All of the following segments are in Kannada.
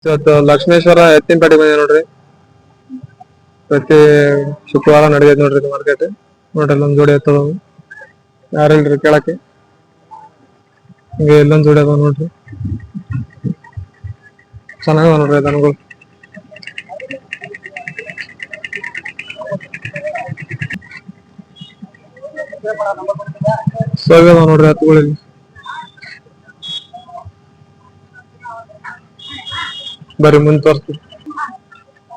ಇವತ್ತು ಲಕ್ಷ್ಮೇಶ್ವರ ಎತ್ತಿನಪೇಟೆ ಬಂದಿದೆ ನೋಡ್ರಿ. ಪ್ರತಿ ಶುಕ್ರವಾರ ನಡೆಯೈತೆ ನೋಡ್ರಿ ಇದು ಮಾರ್ಕೆಟ್. ನೋಡ್ರಿ ಇಲ್ಲೊಂದ್ ಜೋಡಿ ಎತ್ತದ ಯಾರಿಲ್ರಿ ಕೇಳಕ್ಕೆ. ಹಿಂಗೆ ಇಲ್ಲೊಂದ್ ಜೋಡಿ ಅದಾವ ನೋಡ್ರಿ, ಚೆನ್ನಾಗದ ನೋಡ್ರಿ ದನಗಳು. ಸೋಗಿ ಅದಾವ ನೋಡ್ರಿ ಎತ್ತುಗಳಲ್ಲಿ. ಬರ್ರಿ ಮುಂದೆ ತೋರಿಸ್ತೀವಿ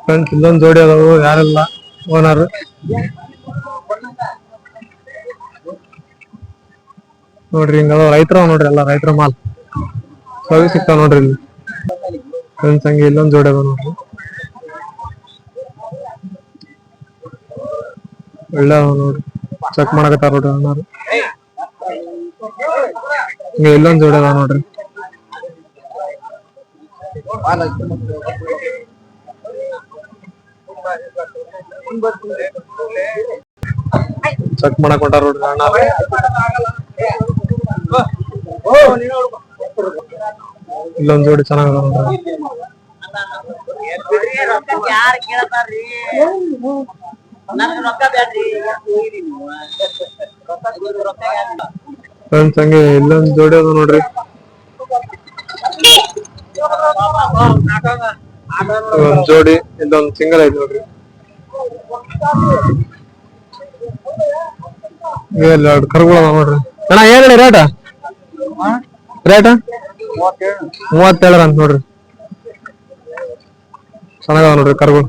ಫ್ರೆಂಡ್ಸ್. ಇಲ್ಲೊಂದ್ ಜೋಡಿ ಅದಾವು, ಯಾರಿಲ್ಲ ಓನರ್. ನೋಡ್ರಿ ಹಿಂಗ ರೈತರ ನೋಡ್ರಿ, ಎಲ್ಲ ರೈತರ ಮಾಲ್ ಸವಿ ಸಿಗ್ತಾವ ನೋಡ್ರಿ ಇಲ್ಲಿ ಫ್ರೆಂಡ್ಸ್. ಹಂಗೆ ಇಲ್ಲೊಂದ್ ಜೋಡಿ ಅದಾವ ನೋಡ್ರಿ, ಒಳ್ಳೆ ನೋಡ್ರಿ. ಚೆಕ್ ಮಾಡಕತ್ತಾರ ನೋಡ್ರಿ ಅಣ್ಣಾರು. ಹಿಂಗ ಇಲ್ಲೊಂದ್ ಜೋಡಿ ಅದಾವ ನೋಡ್ರಿ. ಚೆಕ್ ಮಾಡಕ್ ಹೊಂಟಾರ ನೋಡ್ರಿ ಅಣ್ಣಾರು. ಇಲ್ಲೊಂದ್ ಜೋಡಿ ಚೆನ್ನಾಗದ ನೋಡ್ರಿ. ಫ್ರೆಂಡ್ಸ್ ಹಂಗೆ ಇಲ್ಲೊಂದ್ ಜೋಡಿ ಅದ ನೋಡ್ರಿ. ಒಂದ್ ಜೋಡಿ ಇಲ್ಲೊಂದ್ ಸಿಂಗಲ್ ಐತಿ ನೋಡ್ರಿ. ಎರಡು ಕರುಗಳು ಅದಾವ ನೋಡ್ರಿ. ಅಣ್ಣ ಏನ್ ಹೇಳಿ ರೇಟ್? ರೇಟ್ 37 ಅಂತ ನೋಡ್ರಿ. ಚೆನ್ನಾಗದ ನೋಡ್ರಿ ಕರುಗಳು.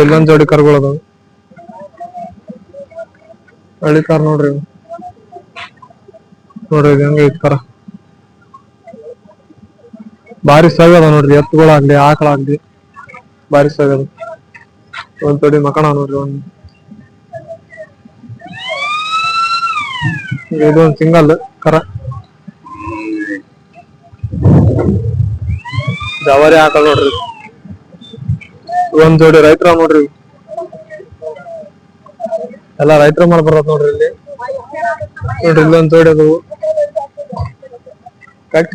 ಇಲ್ಲೊಂದ್ ಜೋಡಿ ಕರುಗಳು ಅದಾವ, ಹಳ್ಳಿ ಕಾರ್ ನೋಡ್ರಿ. ನೋಡ್ರಿ ಇದು ಹೆಂಗ ಐತಿ ಕರ, ಬಾರಿ ಸವಿ ಅದ ನೋಡ್ರಿ. ಎತ್ತುಗಳಾಗ್ಲಿ ಆಕಳಾಗ್ಲಿ ಬಾರಿ ಸವಿ ಅದ. ಒಂದ್ ಜೋಡಿ ಮಕಣ ನೋಡ್ರಿ. ಇದೊಂದ್ ಸಿಂಗಲ್ ಕರ, ಜವಾರಿ ಆಕಳ ನೋಡ್ರಿ. ಒಂದ್ ಜೋಡಿ ರೈತರ ನೋಡ್ರಿ, ಎಲ್ಲ ರೈತರ ಮಾಲ್ ಬರತ್ ನೋಡ್ರಿ ಇಲ್ಲಿ. ನೋಡ್ರಿ ಇಲ್ಲೊಂದ್ ಜೋಡಿ ಅದು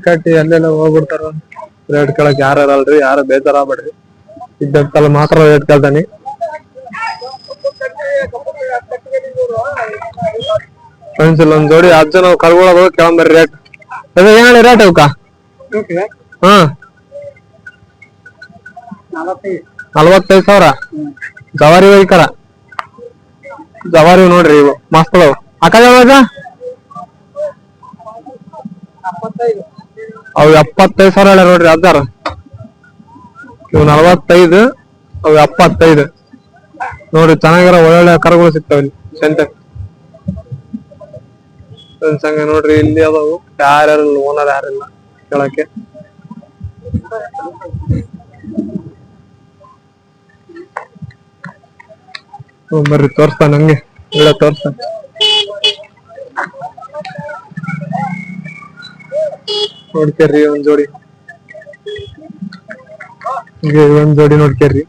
ಕಟ್ಟಿ ಅಲ್ಲೆಲ್ಲ ಹೋಗ್ಬಿಡ್ತಾರ. ರೇಟ್ ಕೇಳಕ್ ಯಾರು ಇರಲ್ರಿ, ಯಾರು ಬೇಜಾರ ಆಗ್ಬೇಡ್ರಿ. ಇದ್ದಂತಲ್ಲ ಮಾತ್ರ ರೇಟ್ ಕೇಳ್ತಾನಿ. ಫ್ರೆಂಡ್ಸ್ ಇಲ್ಲೊಂದ್ ಜೋಡಿ 10 ಜನ ಕರ್ಗೊಳೋದು ಕೇಳಂಬರ್ರಿ ರೇಟ್. ಏನ್ ಹೇಳಿ ರೇಟ್ ಅವಕ್ಕ? ಹಾ 45,000 ಜವಾರಿ ವೈಕರ. ಜವಾರಿ ನೋಡ್ರಿ ಇವು ಮಸ್ತ್ ಅದಾವ. ಅಕ್ಕ ಯಾವಾಗ ಅವ್ 75,000 ಹೇಳ ನೋಡ್ರಿ. 10 ಇವ್ 45, ಅವ್ 75 ನೋಡ್ರಿ. ಚೆನ್ನಾಗಿರೋ ಒಳ್ಳೊಳ್ಳೆ ಕರುಗಳು ಸಿಗ್ತಾವ ಇಲ್ಲಿ ಸಂತೆ. ಹಂಗೆ ನೋಡ್ರಿ ಇಲ್ಲಿ ಅದಾವು, ಯಾರ್ಯಾರಿಲ್ಲ ಓನರ್ ಯಾರಿಲ್ಲ ಕೇಳಕ್ಕೆ. ಬರ್ರಿ ತೋರ್ಸ್ತಾನ, ಹಂಗೆ ಒಳ್ಳೆ ತೋರ್ಸ್ತಾನ. ನೋಡ್ಕೇರಿ ಒಂದ್ ಜೋಡಿ, ಒಂದ್ ಜೋಡಿ ನೋಡ್ಕೇರಿ.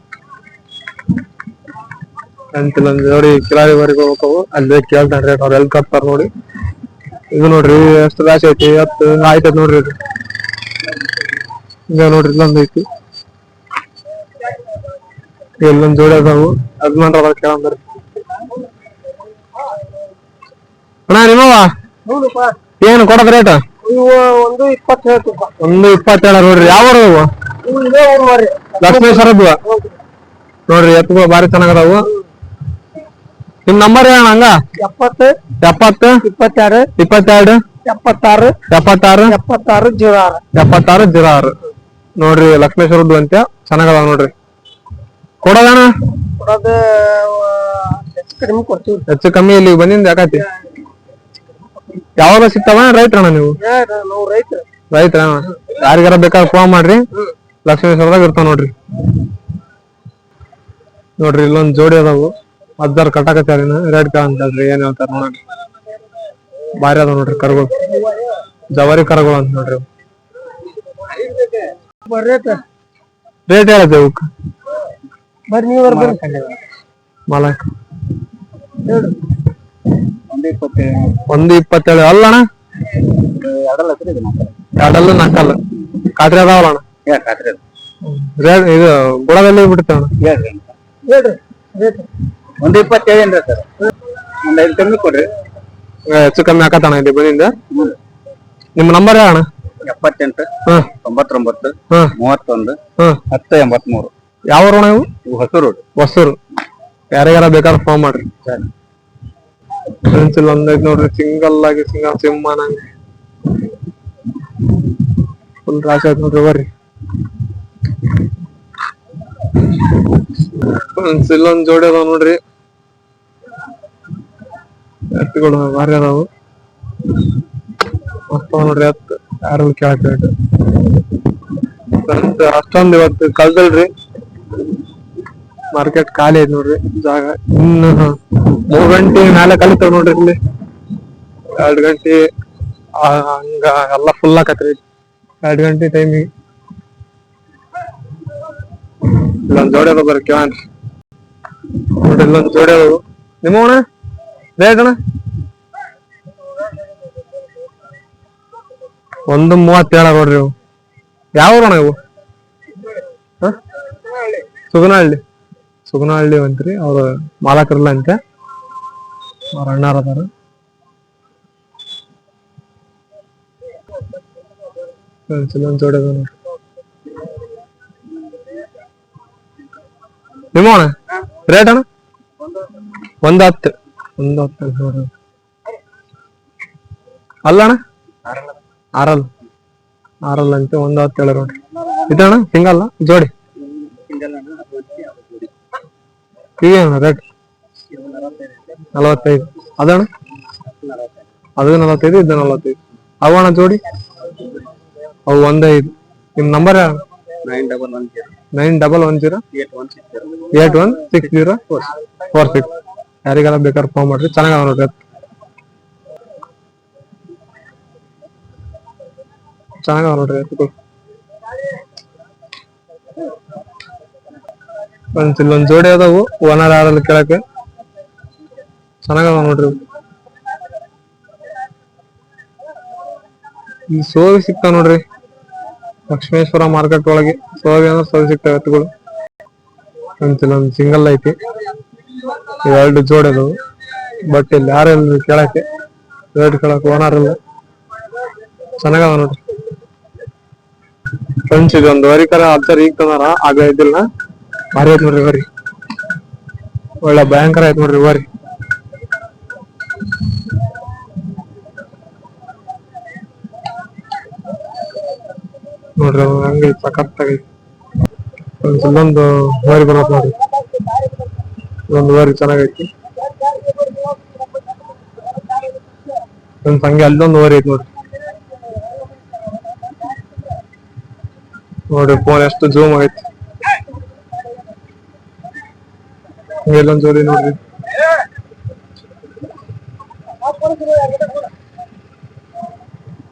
ಒಂದ್ ಜೋಡಿ ಕಿಲಾರಿವರೆಗೆ ಹೋಗ್ತಾವು, ಅಲ್ಲೇ ಕೇಳ್ತಾನ ರೇಟ್. ಅವ್ರ ಎಲ್ ಕಟ್ತಾರ ನೋಡಿ. ಇದು ನೋಡ್ರಿ ಎಷ್ಟು ರಾಶಿ ಐತಿ, 10 ಆಯ್ತದ ನೋಡ್ರಿ. ಇದು ಈಗ ನೋಡ್ರಿ ಇಲ್ಲೊಂದ್ ಐತಿ, ಇಲ್ಲೊಂದ್ ಜೋಡಿ ಅದಾವು. ಯಜಮಾನ್ರ ಕೇಳಂಬರ್ರಿ. ಅಣ್ಣ ನಿಮ್ಮವ ಏನು ಕೊಡದ ರೇಟ್? 1,20 ನೋಡ್ರಿ. ಯಾವ ಲಕ್ಷ್ಮೇಶ್ವರದ್ವ ನೋಡ್ರಿ. ಎತ್ತುಗಳು ಬಾರಿ ಚೆನ್ನಾಗದಾವು. ನಿಮ್ ನಂಬರ್ ಹೇಳ ಹಂಗ. 70 22 76 76 ನೋಡ್ರಿ. ಲಕ್ಷ್ಮೇಶ್ವರದ್ದು ಅಂತ ಚೆನ್ನಾಗದಾವ ನೋಡ್ರಿ. ಕೊಡೋದಣ ಹೆಚ್ಚು ಕಮ್ಮಿ ಇಲ್ಲಿ ಬಂದಿಂದ ಯಾಕತಿ. ಯಾವಾಗ ಸಿಗ್ತಾವ ರೈತ್ರಣ್ಣ ನೀವು? ರೈತರ ಯಾರಿಗಾರ ಬೇಕಾದ್ರೆ ಫೋನ್ ಮಾಡ್ರಿ. ಲಕ್ಷ್ಮೇಶ್ವರದಾಗ ಇರ್ತಾವ ನೋಡ್ರಿ. ನೋಡ್ರಿ ಇಲ್ಲೊಂದ್ ಜೋಡಿ ಅದಾವು, 10 ಕಟಾಕತ್ತಾರ. ರೇಟ್ ಕೇಳಂತಲ್ರಿ, ಏನ್ ಹೇಳ್ತಾರ ನೋಡ್ರಿ. ಬಾರಿ ಅದಾವ ನೋಡ್ರಿ ಕರುಗಳು, ಜವಾರಿ ಕರುಗಳು ಅಂತ ನೋಡ್ರಿ. ರೇಟ್ ಹೇಳತ್ತೆ ಅವಕ್ಕ? ಮಾಲಕ್ 1,27 ಅಲ್ಲಣ್ಣ. 2 ನಾಲ್ಕಲ್ಲ ಕಾಟ್ರಿ ಅದಾವಲ್ಲ ಅಣ್ಣ. ರೇಟ್ ಇದು ಗುಣದಲ್ಲಿ ಬಿಡ್ತಾವ ಒಂದು 27 ಸರ್. ಒಂದು 5 ಕಮ್ಮಿ ಕೊಡ್ರಿ. ಹೆಚ್ಚು ಕಮ್ಮಿ ಹಾಕತಾನ ಇಲ್ಲಿ ಬಂದಿಂದ. ನಿಮ್ಮ ನಂಬರ್ ಹೇಳಣ್ಣ. 78 99 31 10 83. ಯಾವ ರೋಣ ಇವು? ಹೊಸೂರು. ಹೊಸೂರು. ಯಾರಿಗಾರ ಬೇಕಾದ್ರೆ ಫೋನ್ ಮಾಡ್ರಿ. ಫ್ರೆಂಡ್ಸ್ ಇಲ್ಲಿ ಒಂದೈದು ನೋಡ್ರಿ, ಸಿಂಗಲ್ ಆಗಿ ಸಿಂಹ ನಂಗೆ ಫುಲ್ ರಾಶಿ ಆಯ್ತು ನೋಡ್ರಿ. ಬರ್ರಿ ಫ್ರೆಂಡ್ಸ್ ಇಲ್ಲೊಂದ್ ಜೋಡಿ ಅದಾವ ನೋಡ್ರಿ, ಎತ್ತುಗಳು ಭಾರಿ ಅದಾವು ಮಸ್ತ್ ನೋಡ್ರಿ. ಎತ್ತು ಯಾರು ಕೇಳಕ್ ಅಷ್ಟೊಂದು ಇವತ್ತು ಕಳ್ದಲ್ರಿ, ಮಾರ್ಕೆಟ್ ಖಾಲಿ ಐತಿ ನೋಡ್ರಿ ಜಾಗ. ಇನ್ನು 3 ಗಂಟೆ ಮೇಲೆ ಕಲಿತಾವ ನೋಡ್ರಿ. ಇಲ್ಲಿ 2 ಗಂಟೆ ಹಂಗ ಎಲ್ಲ ಫುಲ್ ಆಕತ್ರಿ. 2 ಗಂಟೆ ಟೈಮಿಗೆ ಇಲ್ಲೊಂದ್ ಜೋಡಿ ಅದ, ಬರ್ರಿ ಕೇಳ್ರಿ ನೋಡ್ರಿ. ಇಲ್ಲೊಂದ್ ಜೋಡಿ ಅದಾವು. ನಿಮ್ಮವಣ ರೇಟ್ ಅಣ್ಣ? 1:37 ನೋಡ್ರಿ. ಇವು ಯಾವ ಅಣ್ಣ ಇವು? ಸುಗನಹಳ್ಳಿ ಅಂತ್ರಿ. ಅವ್ರ ಮಾಲಕರಲ್ಲ ಅಂತೆ, ಅವ್ರ ಅಣ್ಣಾರ ಅದಾರ. ಜೋಡಿ ಅದ ನೋಡ್ರಿ. ನಿಮ್ಮವಣ ರೇಟ್ ಅಣ್ಣ? 1:10 ನೋಡ್ರಿ. ಅಲ್ಲ ಅಣ್ಣ? ಆರಲ್ ಅಂತೆ 1:10 ನೋಡ್ರಿ. ಇದಣ್ಣ ಸಿಂಗಲ್ ಜೋಡಿ? ಈಗೇನ ರೇಟ್? 45. ಅದಣ್ಣ? ಅದು 45, ಇದು 45. ಅವಣ್ಣ ಜೋಡಿ? ಅವು 1:5. ನಿಮ್ ನಂಬರ್? 9110 816046. ಯಾರಿಗಾರ ಬೇಕಾದ್ರೆ ಫೋನ್ ಮಾಡ್ರಿ. ಚೆನ್ನಾಗದ ನೋಡ್ರಿ, ಚೆನ್ನಾಗದ ನೋಡ್ರಿ ಎತ್ತುಗಳು. ಇಲ್ಲೊಂದ್ ಜೋಡಿ ಅದಾವು, ಓನರ್ ಯಾರಲ್ಲಿ ಕೇಳಕ್ಕೆ. ಚೆನ್ನಾಗದ ನೋಡ್ರಿ. ಈ ಸೋವಿ ಸಿಗ್ತಾವ ನೋಡ್ರಿ ಲಕ್ಷ್ಮೇಶ್ವರ ಮಾರ್ಕೆಟ್ ಒಳಗೆ. ಸೋವಿ ಅಂದ್ರೆ ಸೋವಿ ಸಿಗ್ತಾವ ಎತ್ತುಗಳು. ಇಲ್ಲೊಂದ್ ಸಿಂಗಲ್ ಐತಿ, 2 ಜೋಡಿ ಅದಾವು. ಬಟ್ ಇಲ್ಲಿ ಯಾರಿಲ್ಲ ಕೇಳಕ್ಕೆ, ರೇಟ್ ಕೇಳಕ್ ಓನರ್ ಇಲ್ಲ. ಚೆನ್ನಾಗದ ನೋಡ್ರಿ ಫ್ರೆಂಡ್ಸ್. ಇದೊಂದು ವರಿಕರ ಅಬ್ಸರ್ ಈಗ ತಂದಾರ, ಆಗ ಇದ್ದಿಲ್ಲ. ಭಾರಿ ಐತ್ ನೋಡ್ರಿ ವರಿ, ಒಳ್ಳೆ ಭಯಂಕರ ಐತ್ ನೋಡ್ರಿ ವರಿ. ನೋಡ್ರಿ ಹಂಗ ಸಖತ್ತಾಗೈತಿ. ಇಲ್ಲೊಂದು ವರಿ ಬರತ್ ನೋಡ್ರಿ, ಇದೊಂದು ವರಿ ಚೆನ್ನಾಗೈತಿ. ಹಂಗೆ ಅಲ್ಲೊಂದು ವರಿ ಐತಿ ನೋಡ್ರಿ. ನೋಡ್ರಿ ಫೋನ್ ಎಷ್ಟು ಜೂಮ್ ಆಗೈತಿ. ಇಲ್ಲೊಂದ್ ಜೋಡಿ ನೋಡ್ರಿ.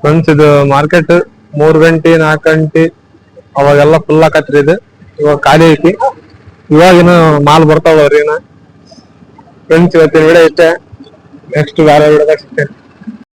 ಫ್ರೆಂಡ್ಸ್ ಇದು ಮಾರ್ಕೆಟ್ 3 ಗಂಟೆ 4 ಗಂಟೆ ಅವಾಗೆಲ್ಲ ಫುಲ್ ಆಕತ್ರಿ. ಇದು ಇವಾಗ ಖಾಲಿ ಐತಿ. ಇವಾಗಿನ ಮಾಲ್ ಬರ್ತಾವ್ರಿ. ಫ್ರೆಂಡ್ಸ್ ಇವತ್ತಿನ ವಿಡಿಯೋ ಇಷ್ಟೇ. ನೆಕ್ಸ್ಟ್ ಬೇರೆ ವಿಡಿಯೋದಾಗ ಸಿಗ್ತೇನೆ.